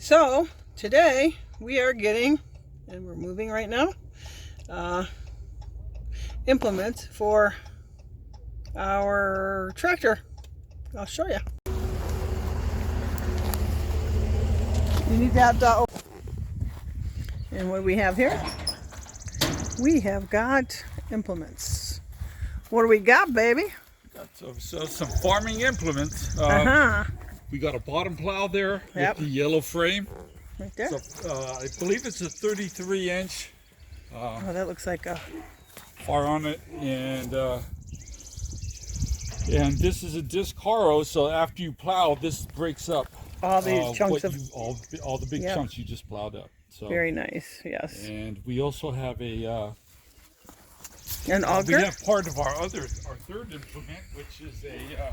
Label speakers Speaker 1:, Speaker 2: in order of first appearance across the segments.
Speaker 1: So today we are getting, and we're moving right now, implements for our tractor. I'll show you. You need that. And what do we have here? We have got implements. What do we got, baby?
Speaker 2: So some farming implements. We got a bottom plow there with the yellow frame.
Speaker 1: Right there.
Speaker 2: So, I believe it's a 33-inch.
Speaker 1: Oh, that looks like a
Speaker 2: Far on it, and this is a disc harrow. So after you plow, this breaks up
Speaker 1: all these chunks of
Speaker 2: all the big chunks you just plowed up. So
Speaker 1: very nice, yes.
Speaker 2: And we also have
Speaker 1: an auger.
Speaker 2: We have part of our third implement, which is a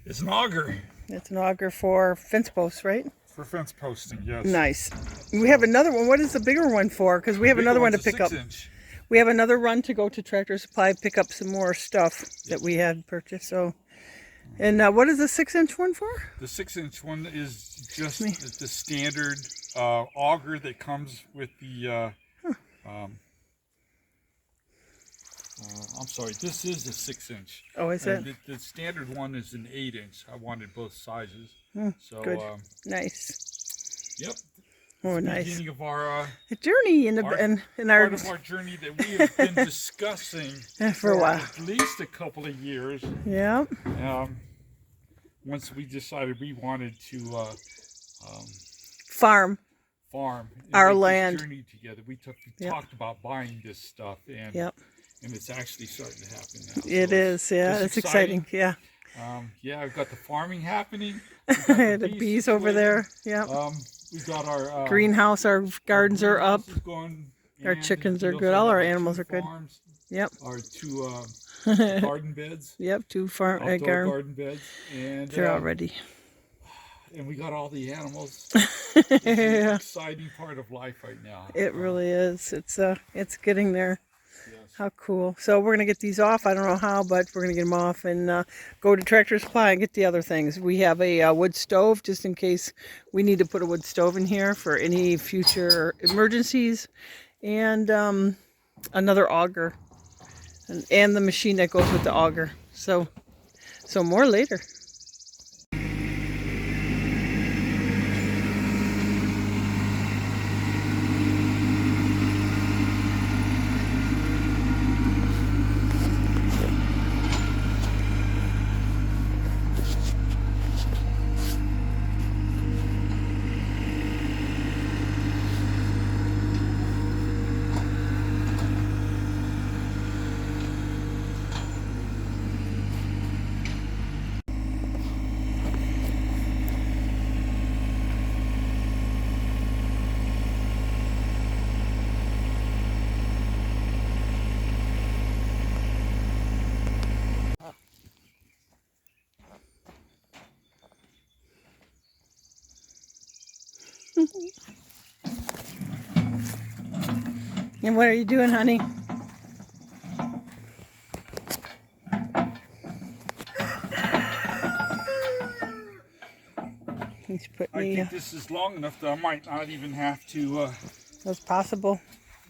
Speaker 2: it's an auger.
Speaker 1: It's an auger for fence posts, right?
Speaker 2: For fence posting, yes.
Speaker 1: Nice. We have another one. What is the bigger one for? Because we have another one to pick up.
Speaker 2: 6-inch.
Speaker 1: We have another run to go to Tractor Supply, pick up some more stuff that we had purchased. So, and what is the 6-inch one for?
Speaker 2: The 6-inch one is just the standard auger that comes with the. I'm sorry, this is a 6-inch.
Speaker 1: Oh, is it?
Speaker 2: The standard one is an 8-inch. I wanted both sizes. So
Speaker 1: good. Nice.
Speaker 2: Yep.
Speaker 1: Oh, nice.
Speaker 2: Beginning of our
Speaker 1: journey in our
Speaker 2: part of our journey that we have been discussing
Speaker 1: for a while,
Speaker 2: at least a couple of years.
Speaker 1: Yeah.
Speaker 2: Once we decided we wanted to
Speaker 1: farm our land
Speaker 2: journey together, we talked about buying this stuff, and and it's actually starting to happen now.
Speaker 1: It is, yeah. It's exciting. Yeah.
Speaker 2: Yeah, I've got the farming happening.
Speaker 1: The bees over there. Yeah.
Speaker 2: We got our
Speaker 1: greenhouse. Our gardens are up.
Speaker 2: Going,
Speaker 1: our chickens are good. All our animals are good.
Speaker 2: Farms,
Speaker 1: yep.
Speaker 2: Our two garden beds.
Speaker 1: Yep, two
Speaker 2: garden beds, and
Speaker 1: they're all ready.
Speaker 2: And we got all the animals. It's an exciting part of life right now.
Speaker 1: It really is. It's getting there. How cool. So we're going to get these off. I don't know how, but we're going to get them off and go to Tractor Supply and get the other things. We have a wood stove just in case we need to put a wood stove in here for any future emergencies. And another auger. And the machine that goes with the auger. So more later. And what are you doing, honey? He's putting
Speaker 2: I think this is long enough that I might not even have to.
Speaker 1: That's possible.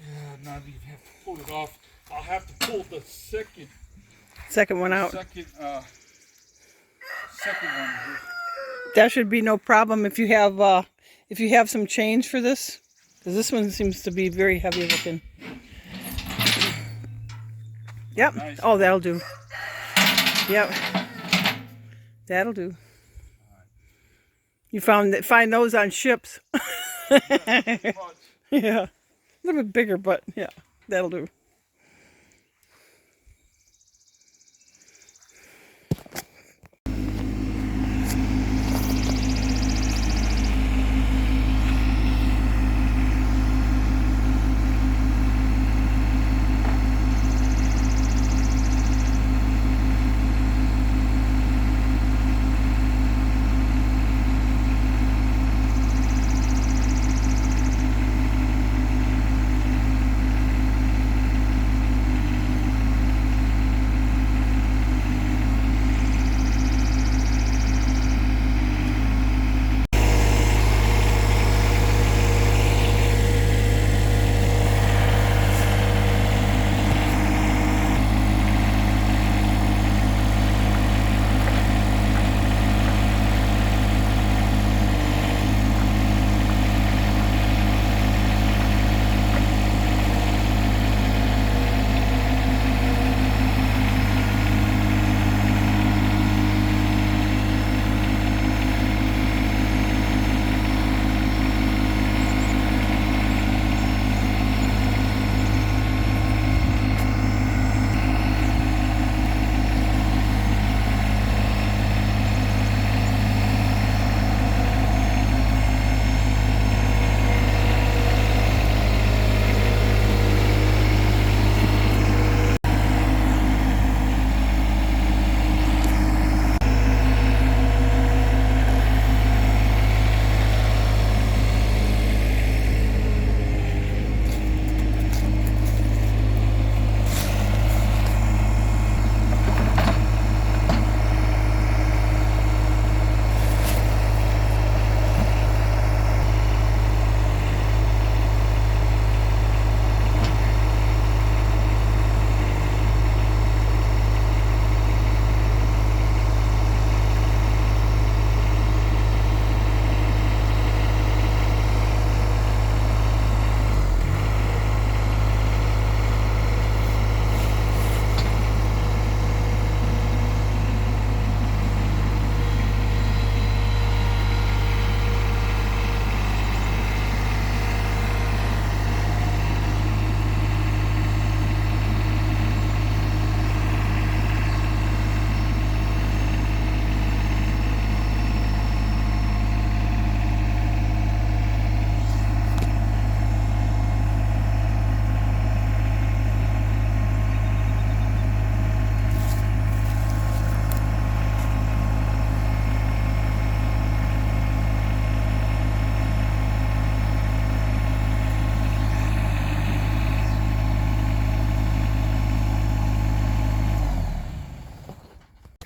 Speaker 2: Yeah, not even have to pull it off. I'll have to pull the
Speaker 1: second one out.
Speaker 2: Second one here.
Speaker 1: That should be no problem if you have some change for this, because this one seems to be very heavy looking. Yep. Nice. Oh, that'll do. Yep. That'll do. You find those on ships. Yeah. A little bit bigger, but yeah, that'll do.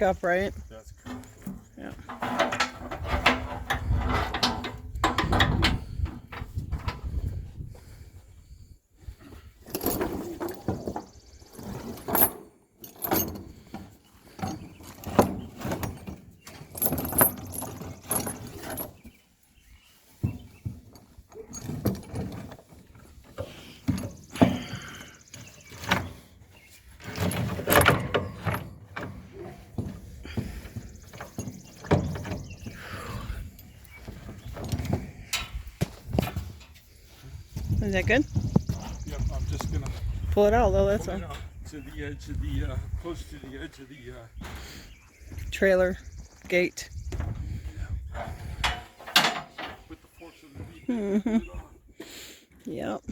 Speaker 1: back up, right?
Speaker 2: That's correct.
Speaker 1: Yeah. Is that good?
Speaker 2: Yep, I'm just gonna
Speaker 1: Pull it out though, that's
Speaker 2: pull
Speaker 1: all.
Speaker 2: it out to the edge of the, close to the edge of the,
Speaker 1: Trailer gate.
Speaker 2: put the forks underneath it and put it on.
Speaker 1: Yep.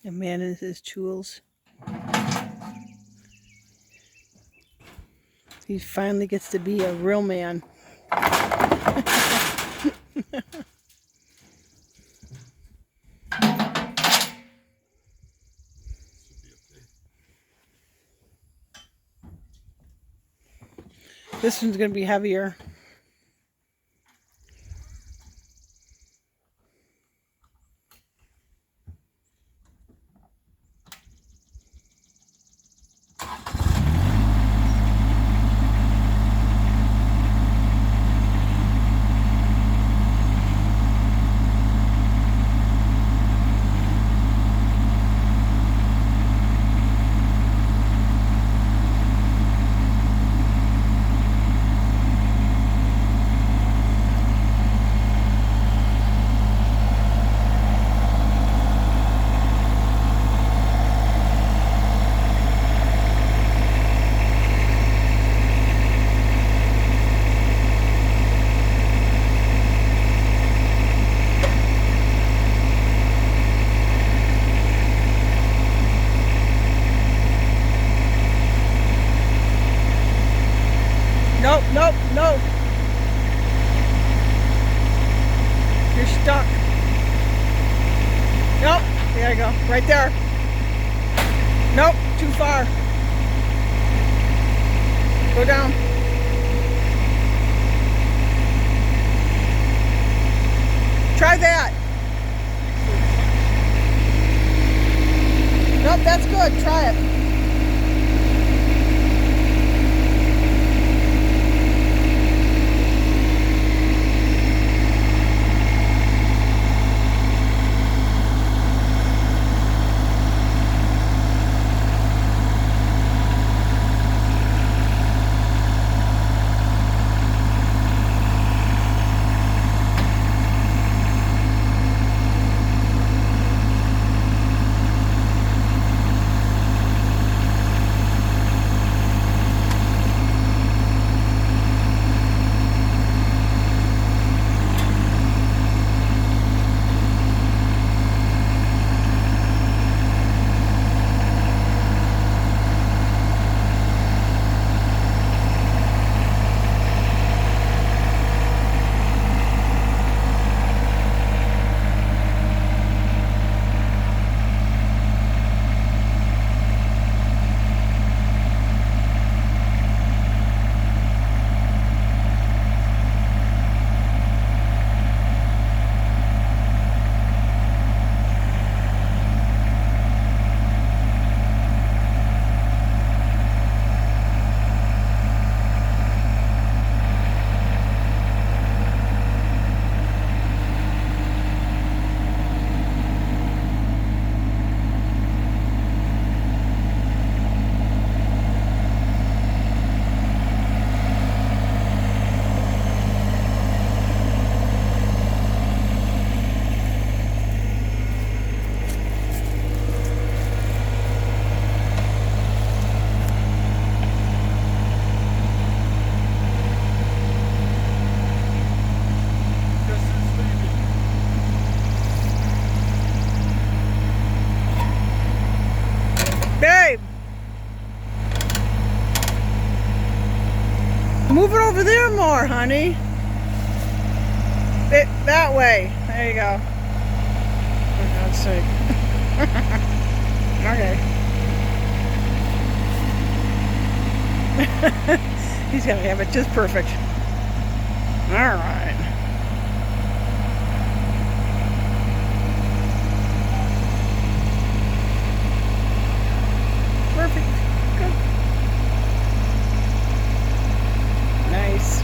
Speaker 1: A man in his tools. He finally gets to be a real man. This one's going to be heavier. Nope, nope, nope. You're stuck. Nope, there you go, right there. Nope, too far. Go down. Try that. Nope, that's good, try it. Move it over there more, honey. That way. There you go. For God's sake. Okay. He's gonna have it just perfect. All right. Perfect. Good. Nice.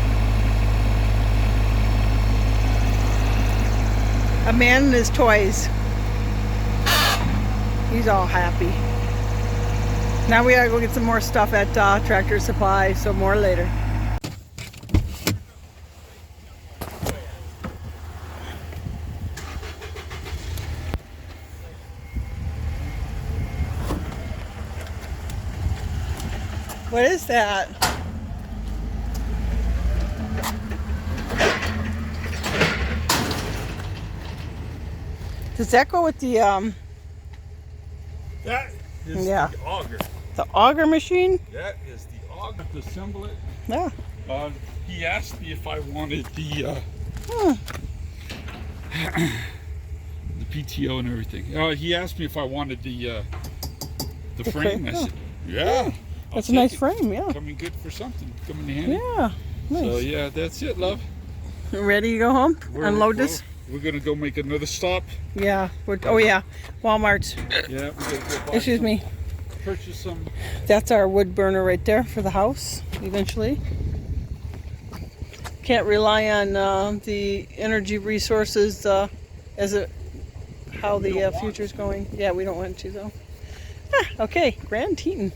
Speaker 1: A man and his toys. He's all happy. Now we gotta go get some more stuff at Tractor Supply, so more later. What is that? Does that go with the
Speaker 2: That is
Speaker 1: Yeah.
Speaker 2: the auger.
Speaker 1: the auger machine?
Speaker 2: That is the auger to assemble it.
Speaker 1: Yeah.
Speaker 2: He asked me if I wanted the the PTO and everything. He asked me if I wanted the frame.
Speaker 1: crane,
Speaker 2: I said, yeah.
Speaker 1: That's
Speaker 2: I'll
Speaker 1: a nice
Speaker 2: take it.
Speaker 1: frame, yeah.
Speaker 2: Coming good for something. Coming handy.
Speaker 1: Yeah. Nice.
Speaker 2: So yeah, that's it, love.
Speaker 1: Ready to go home? Unload this?
Speaker 2: We're gonna go make another stop.
Speaker 1: Yeah. Oh yeah. Walmart's.
Speaker 2: Yeah, we're gonna go buy
Speaker 1: Excuse
Speaker 2: some,
Speaker 1: me.
Speaker 2: Purchase some.
Speaker 1: That's our wood burner right there for the house, eventually. Can't rely on the energy resources as how the future's going. Yeah, we don't want to though. Okay, Grand Teton.